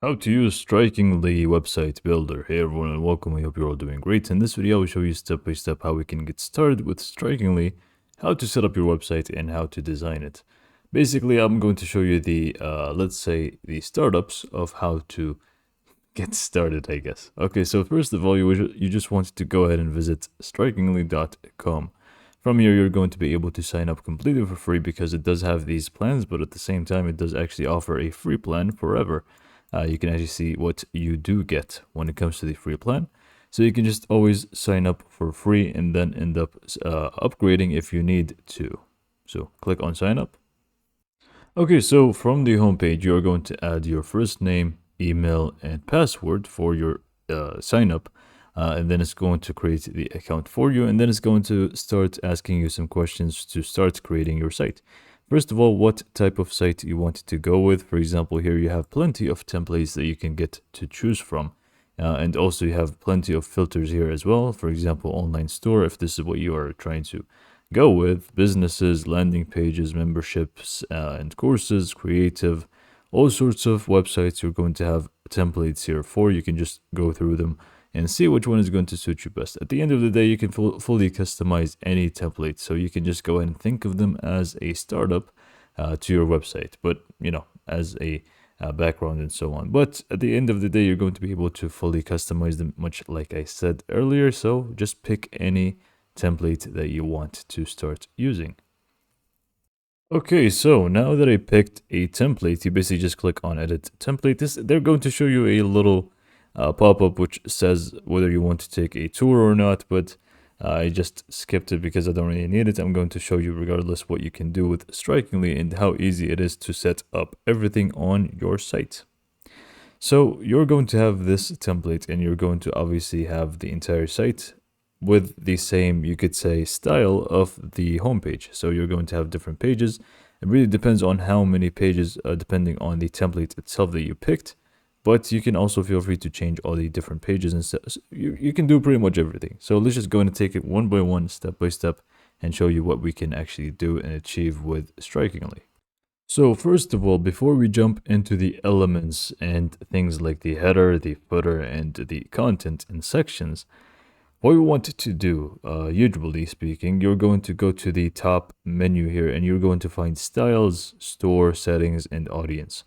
How to use Strikingly Website Builder. Hey everyone and welcome, I hope you're all doing great. In this video I will show you step by step how we can get started with Strikingly, how to set up your website and how to design it. Basically I'm going to show you the, let's say the startups of how to get started, I guess. Okay, so first of all you just want to go ahead and visit strikingly.com. From here, you're going to be able to sign up completely for free because it does have these plans, but at the same time, it does actually offer a free plan forever. You can actually see what you do get when it comes to the free plan. So you can just always sign up for free and then end up upgrading if you need to. So click on sign up. Okay, so from the homepage, you're going to add your first name, email, and password for your sign up. And then it's going to create the account for you, and then it's going to start asking you some questions to start creating your site. First of all, what type of site you want to go with. For example, here you have plenty of templates that you can get to choose from. And also you have plenty of filters here as well. For example, online store, if this is what you are trying to go with, businesses, landing pages, memberships, and courses, creative, all sorts of websites. You're going to have templates here for. You can just go through them and see which one is going to suit you best. At the end of the day, you can fully customize any template. So you can just go ahead and think of them as a startup to your website, but as a background and so on. But at the end of the day, you're going to be able to fully customize them, much like I said earlier. So just pick any template that you want to start using. Okay, so now that I picked a template, you basically just click on edit template. They're going to show you a little pop-up which says whether you want to take a tour or not, but I just skipped it because I don't really need it. I'm going to show you regardless what you can do with Strikingly and how easy it is to set up everything on your site. So you're going to have this template and you're going to obviously have the entire site with the same, you could say, style of the homepage. So you're going to have different pages. It really depends on how many pages, depending on the template itself that you picked. But you can also feel free to change all the different pages and stuff. You can do pretty much everything. So let's just go and take it one by one, step by step, and show you what we can actually do and achieve with Strikingly. So first of all, before we jump into the elements and things like the header, the footer, and the content and sections, what we want to do, usually speaking, you're going to go to the top menu here and you're going to find styles, store, settings, and audience.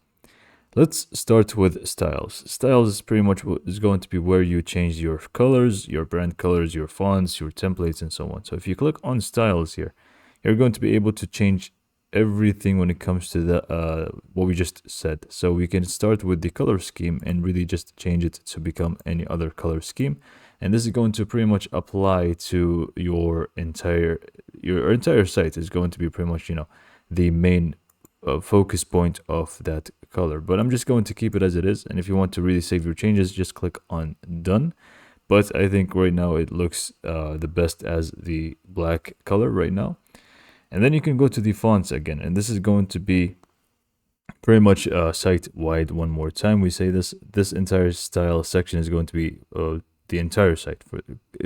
Let's start with styles. Styles is pretty much what is going to be where you change your colors, your brand colors, your fonts, your templates, and so on. So if you click on styles here, you're going to be able to change everything when it comes to the what we just said. So we can start with the color scheme and really just change it to become any other color scheme. And this is going to pretty much apply to your entire site. Is going to be pretty much, the main focus point of that color. But I'm just going to keep it as it is, and if you want to really save your changes, just click on done. But I think right now it looks the best as the black color right now. And then you can go to the fonts again, and this is going to be pretty much site wide. One more time we say this entire style section is going to be the entire site, for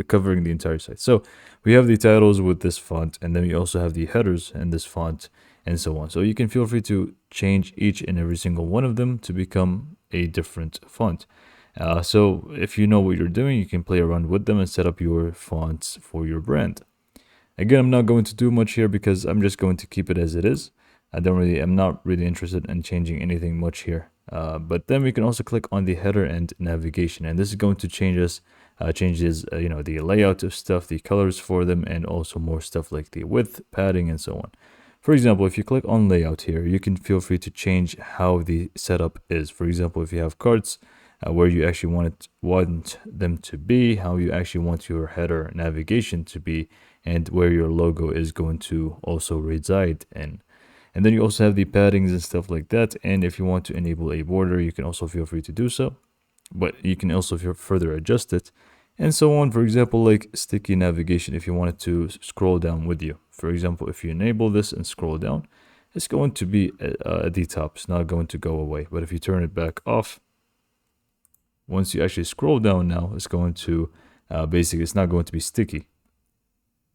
covering the entire site. So we have the titles with this font, and then we also have the headers and this font, and so on. So you can feel free to change each and every single one of them to become a different font. So if you know what you're doing, you can play around with them and set up your fonts for your brand. Again, I'm not going to do much here because I'm just going to keep it as it is. I'm not really interested in changing anything much here. But then we can also click on the header and navigation, and this is going to changes the layout of stuff, the colors for them, and also more stuff like the width, padding, and so on. For example, if you click on layout here, you can feel free to change how the setup is. For example, if you have cards, where you actually want them to be, how you actually want your header navigation to be, and where your logo is going to also reside in. And then you also have the paddings and stuff like that. And if you want to enable a border, you can also feel free to do so. But you can also further adjust it and so on. For example, like sticky navigation, if you wanted to scroll down with you. For example, if you enable this and scroll down, it's going to be at the top. It's not going to go away. But if you turn it back off, once you actually scroll down now, it's going to basically, it's not going to be sticky.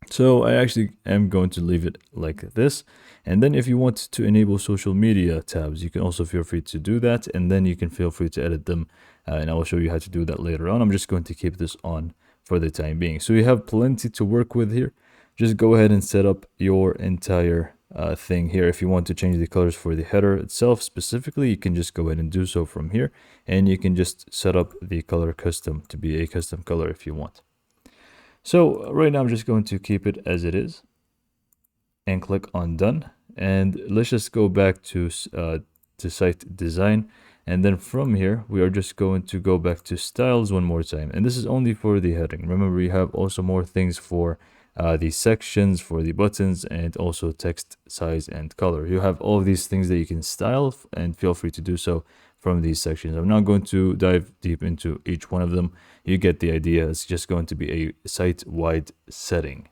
So I actually am going to leave it like this. And then if you want to enable social media tabs, you can also feel free to do that. And then you can feel free to edit them. And I will show you how to do that later on. I'm just going to keep this on for the time being. So you have plenty to work with here. Just go ahead and set up your entire thing here. If you want to change the colors for the header itself specifically, you can just go ahead and do so from here. And you can just set up the color custom to be a custom color if you want. So right now I'm just going to keep it as it is and click on done. And let's just go back to site design. And then from here, we are just going to go back to styles one more time. And this is only for the heading. Remember, we have also more things for the sections, for the buttons, and also text size and color. You have all of these things that you can style, and feel free to do so from these sections. I'm not going to dive deep into each one of them. You get the idea. It's just going to be a site-wide setting.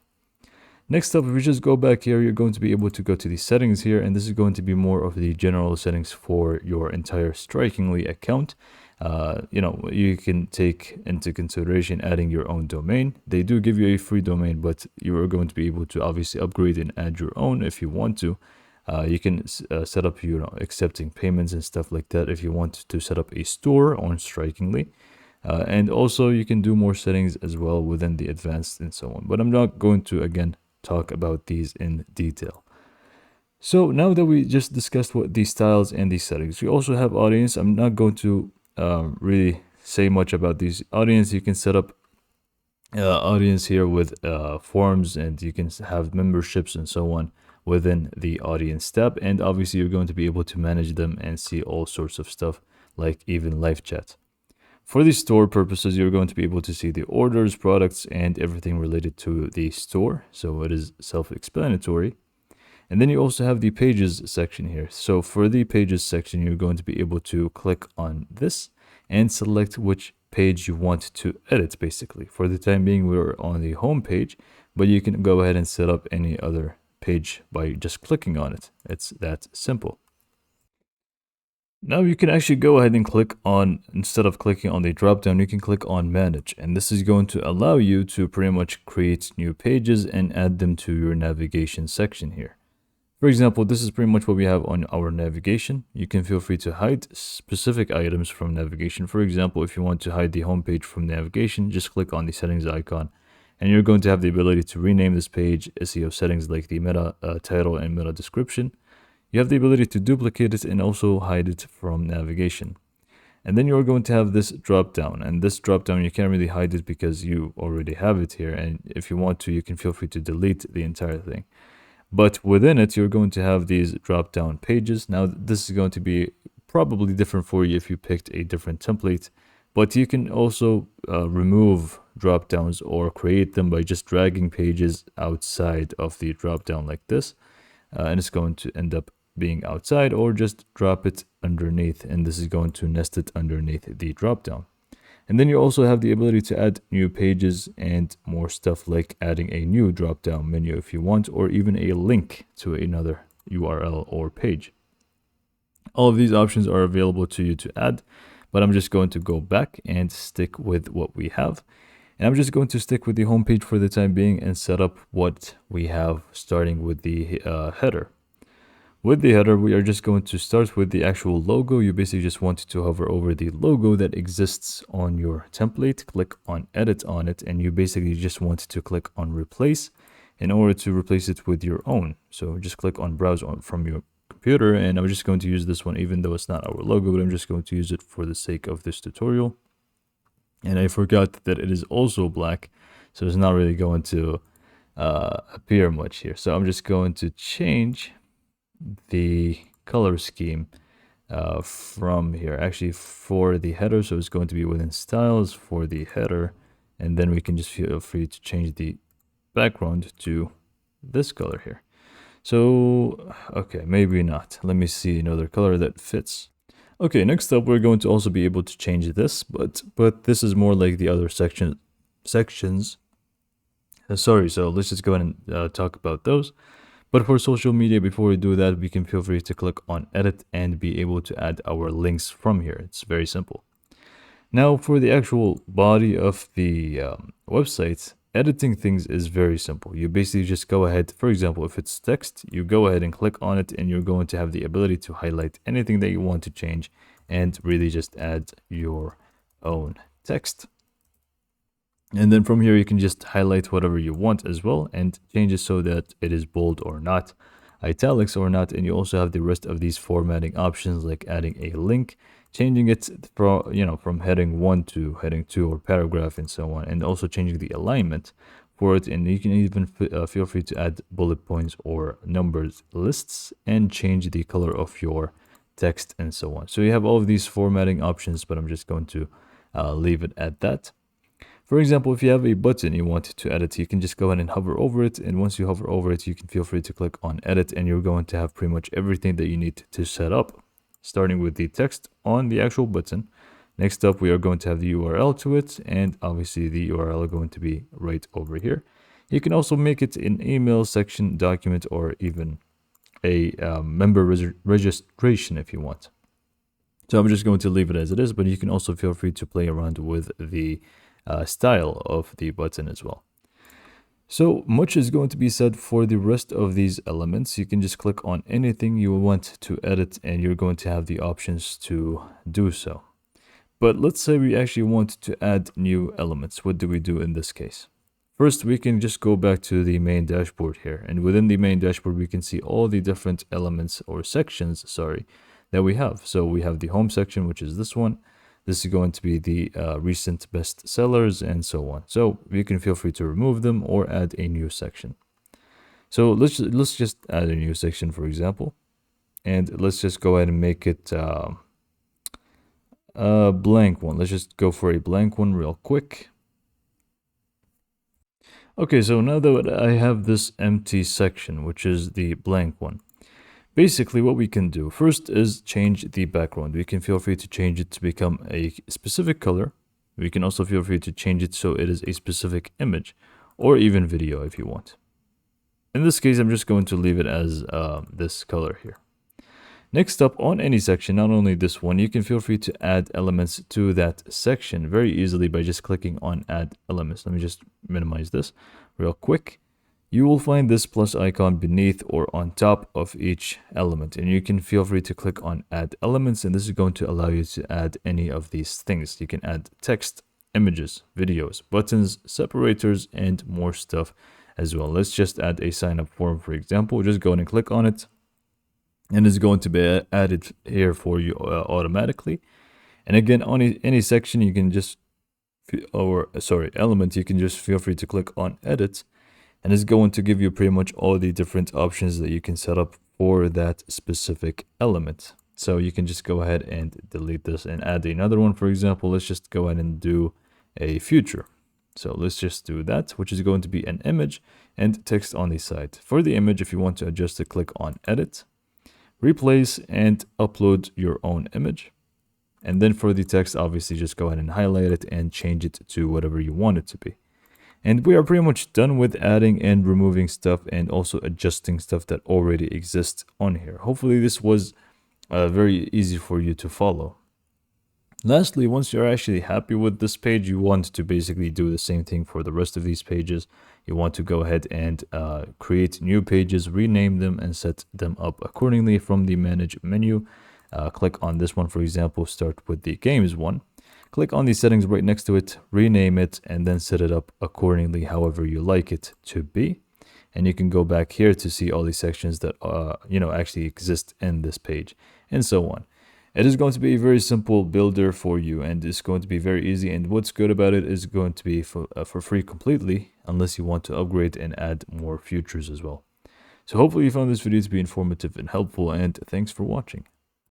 Next up, if we just go back here, you're going to be able to go to the settings here, and this is going to be more of the general settings for your entire Strikingly account. You can take into consideration adding your own domain. They do give you a free domain, but you are going to be able to obviously upgrade and add your own if you want to. You can set up, accepting payments and stuff like that if you want to set up a store on Strikingly. And also you can do more settings as well within the advanced and so on. But I'm not going to, again, talk about these in detail. So now that we just discussed what these styles and these settings, we also have audience. I'm not going to really say much about these audience. You can set up audience here with forms, and you can have memberships and so on within the audience tab. And obviously you're going to be able to manage them and see all sorts of stuff, like even live chat. For the store purposes, you're going to be able to see the orders, products, and everything related to the store. So it is self-explanatory. And then you also have the pages section here. So for the pages section, you're going to be able to click on this and select which page you want to edit, basically. For the time being, we're on the home page, but you can go ahead and set up any other page by just clicking on it. It's that simple. Now you can actually go ahead and click on, instead of clicking on the drop down, you can click on manage. And this is going to allow you to pretty much create new pages and add them to your navigation section here. For example, this is pretty much what we have on our navigation. You can feel free to hide specific items from navigation. For example, if you want to hide the home page from navigation, just click on the settings icon. And you're going to have the ability to rename this page SEO settings like the meta title and meta description. You have the ability to duplicate it and also hide it from navigation. And then you're going to have this drop down, and this drop down, you can't really hide it because you already have it here. And if you want to, you can feel free to delete the entire thing. But within it, you're going to have these drop down pages. Now, this is going to be probably different for you if you picked a different template, but you can also remove drop downs or create them by just dragging pages outside of the drop down like this. And it's going to end up being outside, or just drop it underneath, and this is going to nest it underneath the drop down. And then you also have the ability to add new pages and more stuff, like adding a new drop down menu if you want, or even a link to another URL or page. All of these options are available to you to add, but I'm just going to go back and stick with what we have. And I'm just going to stick with the homepage for the time being and set up what we have, starting with the header. With the header, we are just going to start with the actual logo. You basically just want to hover over the logo that exists on your template, click on edit on it, and you basically just want to click on replace in order to replace it with your own. So just click on browse from your computer, and I'm just going to use this one even though it's not our logo, but I'm just going to use it for the sake of this tutorial. And I forgot that it is also black, so it's not really going to appear much here. So I'm just going to change the color scheme from here, actually, for the header. So it's going to be within styles for the header, and then we can just feel free to change the background to this color here. So okay, maybe not. Let me see another color that fits. Okay, next up, we're going to also be able to change this, but this is more like the other sections. Sorry, so let's just go ahead and talk about those. But for social media, before we do that, we can feel free to click on edit and be able to add our links from here. It's very simple. Now for the actual body of the website, editing things is very simple. You basically just go ahead, for example, if it's text, you go ahead and click on it, and you're going to have the ability to highlight anything that you want to change and really just add your own text. And then from here, you can just highlight whatever you want as well and change it so that it is bold or not, italics or not. And you also have the rest of these formatting options, like adding a link, changing it from heading 1 to heading 2 or paragraph and so on, and also changing the alignment for it. And you can even feel free to add bullet points or numbers lists and change the color of your text and so on. So you have all of these formatting options, but I'm just going to leave it at that. For example, if you have a button you want to edit, you can just go ahead and hover over it. And once you hover over it, you can feel free to click on edit, and you're going to have pretty much everything that you need to set up, starting with the text on the actual button. Next up, we are going to have the URL to it, and obviously the URL is going to be right over here. You can also make it an email section, document, or even a member registration if you want. So I'm just going to leave it as it is, but you can also feel free to play around with the style of the button as well. So much is going to be said for the rest of these elements. You can just click on anything you want to edit, and you're going to have the options to do so. But let's say we actually want to add new elements. What do we do in this case? First, we can just go back to the main dashboard here, and within the main dashboard, we can see all the different elements or sections, that we have. So we have the home section, which is this one. This is going to be the recent best sellers and so on. So you can feel free to remove them or add a new section. So let's just add a new section, for example, and let's just go ahead and make it a blank one. Let's just go for a blank one real quick. Okay, so now that I have this empty section, which is the blank one, basically what we can do first is change the background. We can feel free to change it to become a specific color. We can also feel free to change it so it is a specific image or even video if you want. In this case, I'm just going to leave it as this color here. Next up, on any section, not only this one, you can feel free to add elements to that section very easily by just clicking on add elements. Let me just minimize this real quick. You will find this plus icon beneath or on top of each element, and you can feel free to click on add elements, and this is going to allow you to add any of these things. You can add text, images, videos, buttons, separators, and more stuff as well. Let's just add a sign up form, for example. Just go and click on it, and it's going to be added here for you automatically. And again, on any section, you can just element, you can just feel free to click on edit, and it's going to give you pretty much all the different options that you can set up for that specific element. So you can just go ahead and delete this and add another one. For example, let's just go ahead and do a future. So let's just do that, which is going to be an image and text on the side. For the image, if you want to adjust it, click on edit, replace, and upload your own image. And then for the text, obviously just go ahead and highlight it and change it to whatever you want it to be. And we are pretty much done with adding and removing stuff and also adjusting stuff that already exists on here. Hopefully this was very easy for you to follow. Lastly, once you're actually happy with this page, you want to basically do the same thing for the rest of these pages. You want to go ahead and create new pages, rename them, and set them up accordingly from the manage menu. Click on this one, for example, start with the games one. Click on the settings right next to it, rename it, and then set it up accordingly however you like it to be. And you can go back here to see all the sections that actually exist in this page, and so on. It is going to be a very simple builder for you, and it's going to be very easy. And what's good about it is going to be for free completely, unless you want to upgrade and add more features as well. So hopefully you found this video to be informative and helpful, and thanks for watching.